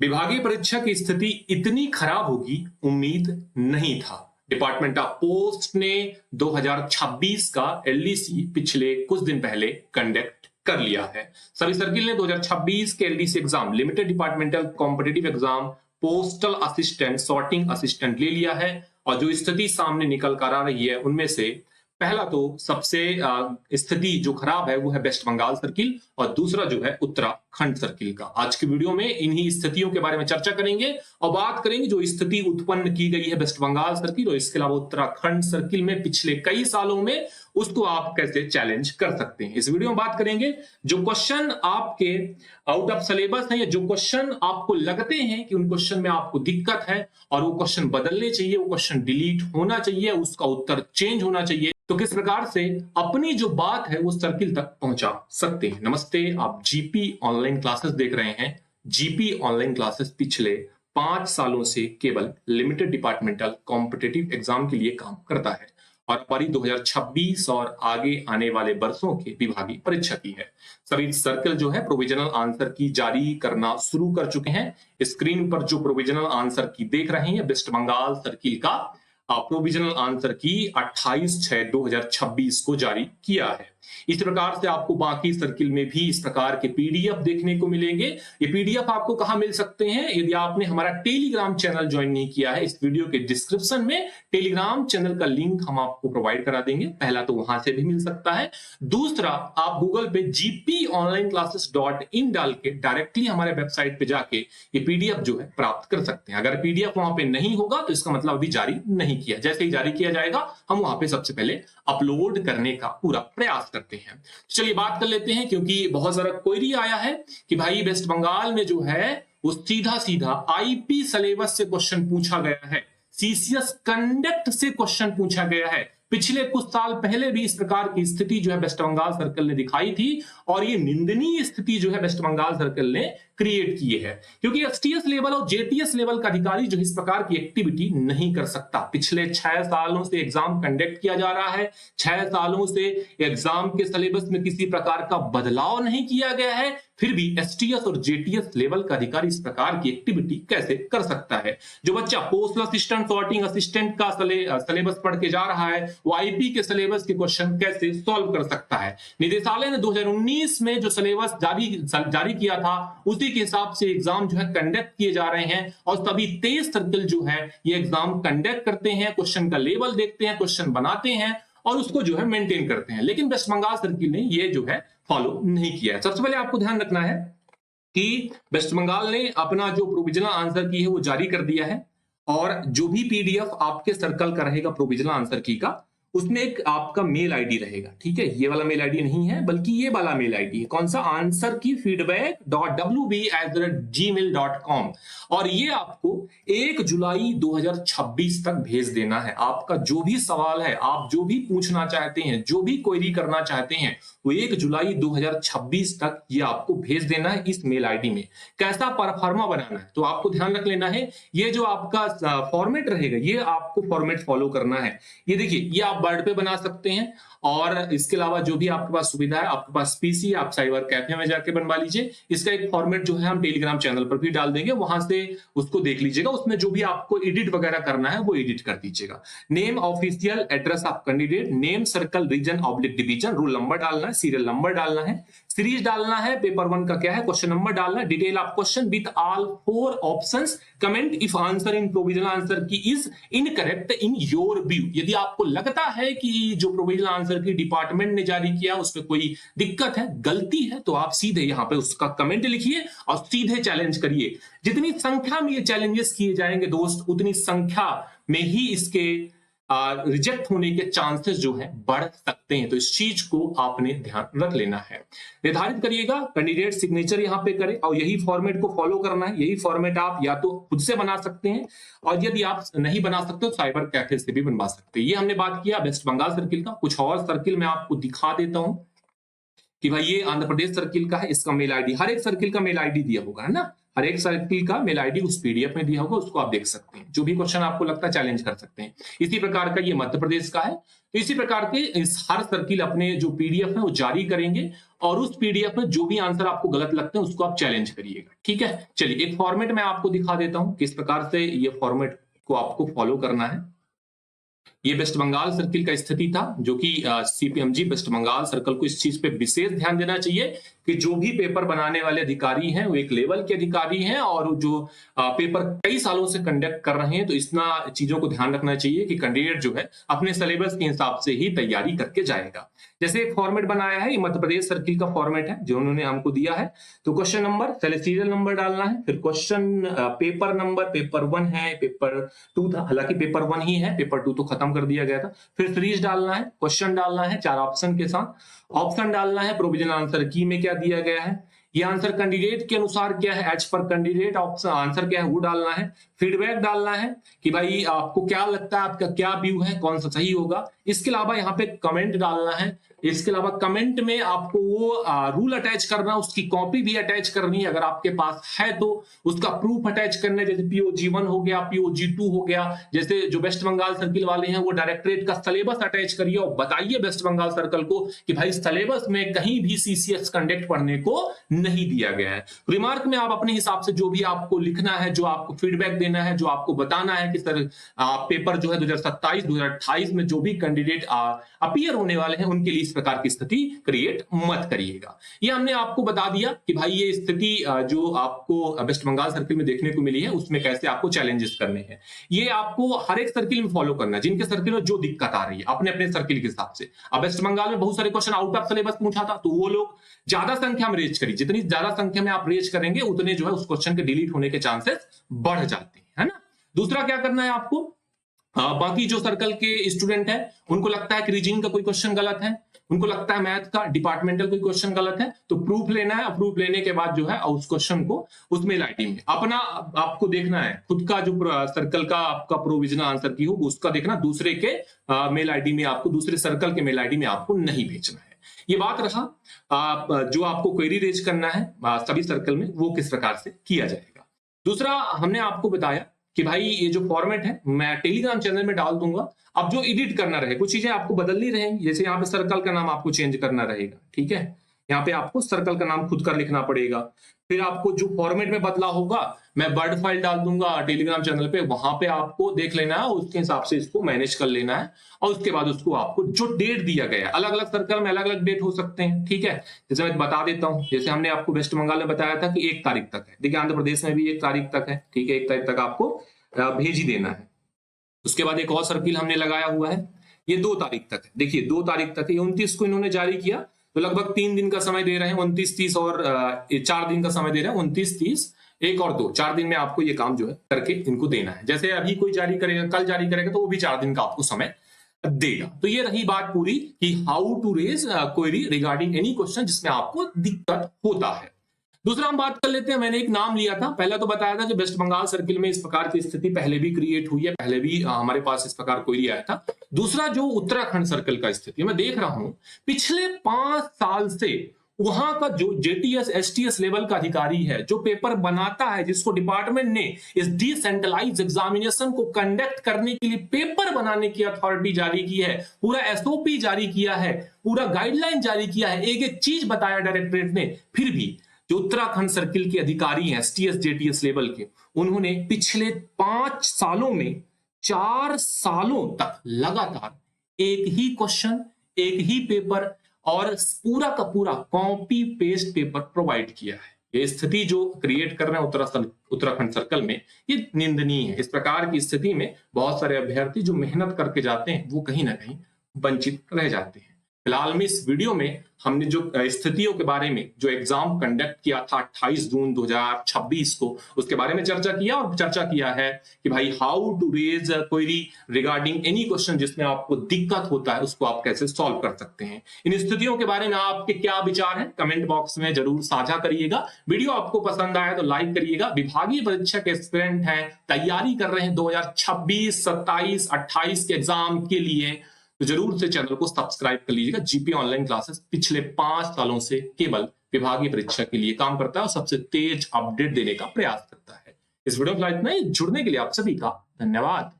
विभागीय परीक्षा की स्थिति इतनी खराब होगी उम्मीद नहीं था। डिपार्टमेंट ऑफ पोस्ट ने 2026 का एलडीसी पिछले कुछ दिन पहले कंडक्ट कर लिया है। सभी सर्किल ने 2026 के LDC exam, limited departmental competitive exam, postal assistant, sorting assistant ले लिया है। और जो स्थिति सामने निकल कर आ रही है उनमें से पहला तो सबसे स्थिति जो खराब है वो है वेस्ट बंगाल सर्किल, और दूसरा जो है उत्तराखंड सर्किल का। आज की वीडियो में इन्हीं स्थितियों के बारे में चर्चा करेंगे और बात करेंगे जो स्थिति उत्पन्न की गई है वेस्ट बंगाल सर्किल और इसके अलावा उत्तराखंड सर्किल में पिछले कई सालों में, उसको आप कैसे चैलेंज कर सकते हैं। इस वीडियो में बात करेंगे जो क्वेश्चन आपके आउट ऑफ सिलेबस है या जो क्वेश्चन आपको लगते हैं कि उन क्वेश्चन में आपको दिक्कत है और वो क्वेश्चन बदलने चाहिए, वो क्वेश्चन डिलीट होना चाहिए, उसका उत्तर चेंज होना चाहिए, तो किस प्रकार से अपनी जो बात है वो सर्किल तक पहुंचा सकते हैं। नमस्ते, आप जीपी ऑनलाइन क्लासेस देख रहे हैं। जीपी ऑनलाइन क्लासेस पिछले 5 सालों से केवल लिमिटेड डिपार्टमेंटल कॉम्पिटिटिव एग्जाम के लिए काम करता है और हमारी 2026 और आगे आने वाले वर्षों के विभागीय परीक्षा की है। सभी सर्कल जो है प्रोविजनल आंसर की जारी करना शुरू कर चुके हैं। स्क्रीन पर जो प्रोविजनल आंसर की देख रहे हैं वेस्ट बंगाल सर्किल का प्रोविजनल आंसर की 28/6/2026 को जारी किया है। इस प्रकार से आपको बाकी सर्किल में भी इस प्रकार के पीडीएफ देखने को मिलेंगे। ये पीडीएफ आपको कहां मिल सकते हैं? यदि आपने हमारा टेलीग्राम चैनल ज्वाइन नहीं किया है, इस वीडियो के डिस्क्रिप्शन में टेलीग्राम चैनल का लिंक हम आपको प्रोवाइड करा देंगे। पहला तो वहां से भी मिल सकता है, दूसरा आप गूगल पे gponlineclasses.in डाल के डायरेक्टली हमारे वेबसाइट पे जाके ये पीडीएफ जो है प्राप्त कर सकते हैं। अगर पीडीएफ वहां पे नहीं होगा तो इसका मतलब अभी जारी नहीं किया। जैसे ही जारी किया जाएगा हम वहां पे सबसे पहले अपलोड करने का पूरा प्रयास करते हैं। चलिए बात कर लेते हैं, क्योंकि बहुत सारा क्वेरी आया है कि भाई वेस्ट बंगाल में जो है वो सीधा सीधा आईपी सिलेबस से क्वेश्चन पूछा गया है, सीसीएस कंडक्ट से क्वेश्चन पूछा गया है। पिछले कुछ साल पहले भी इस प्रकार की स्थिति जो है वेस्ट बंगाल सर्कल ने दिखाई थी और ये निंदनीय स्थिति जो है वेस्ट बंगाल सर्कल ने क्रिएट किए है, क्योंकि एसटीएस लेवल और जेटीएस लेवल का अधिकारी जो इस प्रकार की एक्टिविटी नहीं कर सकता। पिछले 6 सालों से एग्जाम कंडक्ट किया जा रहा है, 6 सालों से एग्जाम के सिलेबस में किसी प्रकार का बदलाव नहीं किया गया है, फिर भी एसटीएस और जेटीएस लेवल का अधिकारी इस प्रकार की एक्टिविटी कैसे कर सकता है? जो बच्चा पोस्टल असिस्टेंट, सॉर्टिंग असिस्टेंट का सिलेबस पढ़ के जा रहा है वो आईपी के सिलेबस के क्वेश्चन कैसे सॉल्व कर सकता है? निदेशालय ने 2019 में जो सिलेबस जारी किया था उसी के हिसाब से एग्जाम जो है कंडक्ट किए जा रहे हैं और सभी 23 सर्कल जो है ये एग्जाम कंडक्ट करते हैं, क्वेश्चन का लेवल देखते हैं, क्वेश्चन बनाते हैं और उसको जो है मेंटेन करते हैं। लेकिन वेस्ट बंगाल सर्किल ने ये जो है फॉलो नहीं किया है। सबसे पहले आपको ध्यान रखना है कि वेस्ट बंगाल ने अपना जो प्रोविजनल आंसर की है वो जारी कर दिया है और जो भी पीडीएफ आपके सर्कल का रहेगा प्रोविजनल आंसर की का, उसमें एक आपका मेल आईडी रहेगा। ठीक है, ये वाला मेल आईडी नहीं है बल्कि ये वाला मेल आईडी है। कौन सा? आंसर की feedback.wb@gmail.com, और ये आपको 1 जुलाई 2026 तक भेज देना है। आपका जो भी सवाल है, आप जो भी पूछना चाहते हैं, जो भी क्वेरी करना चाहते हैं, वो 1 जुलाई 2026 तक ये आपको भेज देना है इस मेल आईडी में। कैसा परफॉर्मा बनाना है तो आपको ध्यान रख लेना है, ये जो आपका फॉर्मेट रहेगा ये आपको फॉर्मेट फॉलो करना है। ये देखिए, ये आप वर्ड पे बना सकते हैं और इसके अलावा जो भी आपके पास सुविधा है, आपके पास पीसी, आप साइबर कैफे में जाके बनवा लीजिए। इसका एक फॉर्मेट जो है हम टेलीग्राम चैनल पर भी डाल देंगे, वहां से उसको देख लीजिएगा। उसमें जो भी आपको एडिट वगैरह करना है वो एडिट कर दीजिएगा। Name official address of candidate, name circle region oblique division, roll number डालना है, सीरियल नंबर डालना है, सीरीज डालना है, पेपर 1 का क्या है, क्वेश्चन नंबर डालना है, detail of question with all 4 options, comment if answer in provisional answer key is incorrect in your view. यदि आपको लगता है कि जो प्रोविजनल आंसर की डिपार्टमेंट ने जारी किया उसमें कोई दिक्कत है, गलती है, तो आप सीधे यहां पे उसका कमेंट लिखिए और सीधे चैलेंज करिए। जितनी संख्या में ये चैलेंजेस किए जाएंगे दोस्त, उतनी संख्या में ही इसके रिजेक्ट होने के चांसेस जो है बढ़ सकते हैं। तो इस चीज को आपने ध्यान रख लेना है। निर्धारित करिएगा कैंडिडेट सिग्नेचर यहां पे करें और यही फॉर्मेट को फॉलो करना है। यही फॉर्मेट आप या तो खुद से बना सकते हैं और यदि आप नहीं बना सकते तो साइबर कैफे से भी बनवा सकते हैं। ये हमने बात किया वेस्ट बंगाल सर्किल का। कुछ और सर्किल मैं आपको दिखा देता हूं कि भाई ये आंध्र प्रदेश सर्किल का है, इसका मेल आईडी, हर एक सर्किल का मेल आईडी दिया होगा, है ना, हर एक सर्किल का मेल आईडी उस पीडीएफ में दिया होगा, उसको आप देख सकते हैं। जो भी क्वेश्चन आपको लगता है चैलेंज कर सकते हैं। इसी प्रकार का ये मध्य प्रदेश का है, तो इसी प्रकार के इस हर सर्किल अपने जो पीडीएफ है वो जारी करेंगे और उस पीडीएफ में जो भी आंसर आपको गलत लगते हैं उसको आप चैलेंज करिएगा। ठीक है, चलिए एक फॉर्मेट मैं आपको दिखा देता हूं किस प्रकार से ये फॉर्मेट को आपको फॉलो करना है। ये वेस्ट बंगाल सर्किल का स्थिति था, जो कि सीपीएमजी वेस्ट बंगाल सर्कल को इस चीज पे विशेष ध्यान देना चाहिए कि जो भी पेपर बनाने वाले अधिकारी हैं वो एक लेवल के अधिकारी हैं और जो पेपर कई सालों से कंडक्ट कर रहे हैं, तो इतना चीजों को ध्यान रखना चाहिए कि कैंडिडेट जो है अपने सिलेबस के हिसाब से ही तैयारी करके जाएगा। जैसे एक फॉर्मेट बनाया है, ये मध्य प्रदेश सर्किल का फॉर्मेट है जो उन्होंने हमको दिया है। तो क्वेश्चन नंबर, पहले सीरियल नंबर डालना है, फिर क्वेश्चन पेपर नंबर, पेपर 1 है, पेपर 2 था, हालांकि पेपर 1 ही है, पेपर 2 तो खत्म कर दिया गया था। फिर सीरीज डालना है, क्वेश्चन डालना है 4 ऑप्शन के साथ, ऑप्शन डालना है, प्रोविजनल आंसर की में क्या दिया गया है, ये आंसर कैंडिडेट के अनुसार क्या है, एच पर कैंडिडेट ऑप्शन आंसर क्या है वो डालना है, फीडबैक डालना है कि भाई आपको क्या लगता है, आपका क्या व्यू है, कौन सा सही होगा। इसके अलावा यहाँ पे कमेंट डालना है। इसके अलावा कमेंट में आपको वो रूल अटैच करना, उसकी कॉपी भी अटैच करनी है, अगर आपके पास है तो उसका प्रूफ अटैच करना है, जैसे POG1 हो गया, POG2 हो गया। जैसे जो वेस्ट बंगाल सर्किल वाले हैं वो डायरेक्टरेट का सिलेबस अटैच करिए और बताइए वेस्ट बंगाल सर्कल को कि भाई सिलेबस में कहीं भी CCS कंडक्ट पढ़ने को नहीं दिया गया है। रिमार्क में आप अपने हिसाब से जो भी आपको लिखना है, जो आपको फीडबैक देना है, जो आपको बताना है कि सर पेपर जो है 2027 2028 में जो भी कैंडिडेट अपीयर होने वाले हैं उनके लिए इस प्रकार की स्थिति क्रिएट मत करिएगा। ये हमने आपको बता दिया कि भाई ये स्थिति जो आपको वेस्ट बंगाल सर्किल में देखने को मिली है उसमें कैसे आपको चैलेंजेस करने हैं। ये आपको हर एक सर्किल में फॉलो करना है, जिनके सर्किल में जो दिक्कत आ रही है अपने अपने सर्किल के हिसाब से। अब वेस्ट बंगाल में बहुत सारे क्वेश्चन आउट ऑफ सिलेबस पूछा था, तो वो लोग ज्यादा संख्या में रेज करिए, जितनी ज्यादा संख्या में आप रेज करेंगे उतने जो है उस क्वेश्चन के डिलीट होने के चांसेस बढ़ जाते हैं, है ना। दूसरा क्या करना है आपको, बाकी जो सर्कल के स्टूडेंट है उनको लगता है कि रीजनिंग का कोई क्वेश्चन गलत है, उनको लगता है मैथ का डिपार्टमेंटल कोई क्वेश्चन गलत है, तो प्रूफ लेना है। प्रूफ लेने के बाद जो है उस क्वेश्चन को उस मेल आईडी में अपना आपको देखना है, खुद का जो सर्कल का आपका प्रोविजनल आंसर की हो उसका देखना, दूसरे के मेल आईडी में आपको, दूसरे सर्कल के मेल आईडी में आपको नहीं भेजना है। ये बात रहा जो आपको क्वेरी रेज करना है सभी सर्कल में वो किस प्रकार से किया जाएगा। दूसरा हमने आपको बताया कि भाई ये जो फॉर्मेट है मैं टेलीग्राम चैनल में डाल दूंगा। अब जो एडिट करना रहे, कुछ चीजें आपको बदलनी रहेंगी, जैसे यहाँ पे सर्कल का नाम आपको चेंज करना रहेगा, ठीक है, यहाँ पे आपको सर्कल का नाम खुद कर लिखना पड़ेगा। फिर आपको जो फॉर्मेट में बदला होगा मैं वर्ड फाइल डाल दूंगा टेलीग्राम चैनल पे, वहां पे आपको देख लेना है, उसके हिसाब से इसको मैनेज कर लेना है और उसके बाद उसको आपको जो डेट दिया गया है, अलग अलग सर्कल में अलग अलग डेट हो सकते हैं, ठीक है। जैसे मैं बता देता हूँ, जैसे हमने आपको वेस्ट बंगाल में बताया था कि 1 तारीख तक है, देखिए आंध्र प्रदेश में भी 1 तारीख तक है, ठीक है, 1 तारीख तक आपको भेज ही देना है। उसके बाद एक और सर्किल हमने लगाया हुआ है, ये 2 तारीख तक है, देखिए 2 तारीख तक है, 29 को इन्होंने जारी किया, तो लगभग 3 दिन का समय दे रहे हैं, 29 30 और 4 दिन का समय दे रहे हैं, 29 30 1 और 2, 4 दिन में आपको ये काम जो है करके इनको देना है। जैसे अभी कोई जारी करेगा, कल जारी करेगा, तो वो भी 4 दिन का आपको समय देगा। तो ये रही बात पूरी कि how to raise query regarding any question जिसमें आपको दिक्कत होता है। दूसरा हम बात कर लेते हैं, मैंने एक नाम लिया था, पहले तो बताया था कि वेस्ट बंगाल सर्किल में इस प्रकार की स्थिति पहले भी क्रिएट हुई है, पहले भी हमारे पास इस प्रकार कोई आया था। दूसरा जो उत्तराखंड सर्किल का स्थिति मैं देख रहा हूं पिछले 5 साल से वहां का जो JTS STS लेवल का अधिकारी है, जो पेपर बनाता है, जिसको डिपार्टमेंट ने इस डिसेंट्रलाइज एग्जामिनेशन को कंडक्ट करने के लिए पेपर बनाने की अथॉरिटी जारी की है, पूरा SOP जारी किया है, पूरा गाइडलाइन जारी किया है, एक एक चीज बताया डायरेक्टरेट ने, फिर भी जो उत्तराखंड सर्किल के अधिकारी हैं STS JTS लेवल के, उन्होंने पिछले 5 सालों में 4 सालों तक लगातार एक ही क्वेश्चन, एक ही पेपर और पूरा का पूरा कॉपी पेस्ट पेपर प्रोवाइड किया है। ये स्थिति जो क्रिएट कर रहे हैं उत्तराखंड सर्कल में, ये निंदनीय है। इस प्रकार की स्थिति में बहुत सारे अभ्यर्थी जो मेहनत करके जाते हैं वो कहीं ना कहीं वंचित रह जाते हैं। फिलहाल में इस वीडियो में हमने जो स्थितियों के बारे में जो एग्जाम कंडक्ट किया था 28 जून 2026 को, उसके बारे में चर्चा किया और चर्चा किया है कि भाई how to raise query regarding any question जिसमें आपको दिक्कत होता है, उसको आप कैसे सॉल्व कर सकते हैं। इन स्थितियों के बारे में आपके क्या विचार हैं कमेंट बॉक्स में जरूर साझा करिएगा। वीडियो आपको पसंद आया तो लाइक करिएगा। विभागीय परीक्षा के एस्पिरेंट हैं, तैयारी कर रहे हैं 2026, 27, 28 के एग्जाम के लिए, तो जरूर से चैनल को सब्सक्राइब कर लीजिएगा। जीपी ऑनलाइन क्लासेस पिछले 5 सालों से केवल विभागीय परीक्षा के लिए काम करता है और सबसे तेज अपडेट देने का प्रयास करता है। इस वीडियो में इतना ही। जुड़ने के लिए आप सभी का धन्यवाद।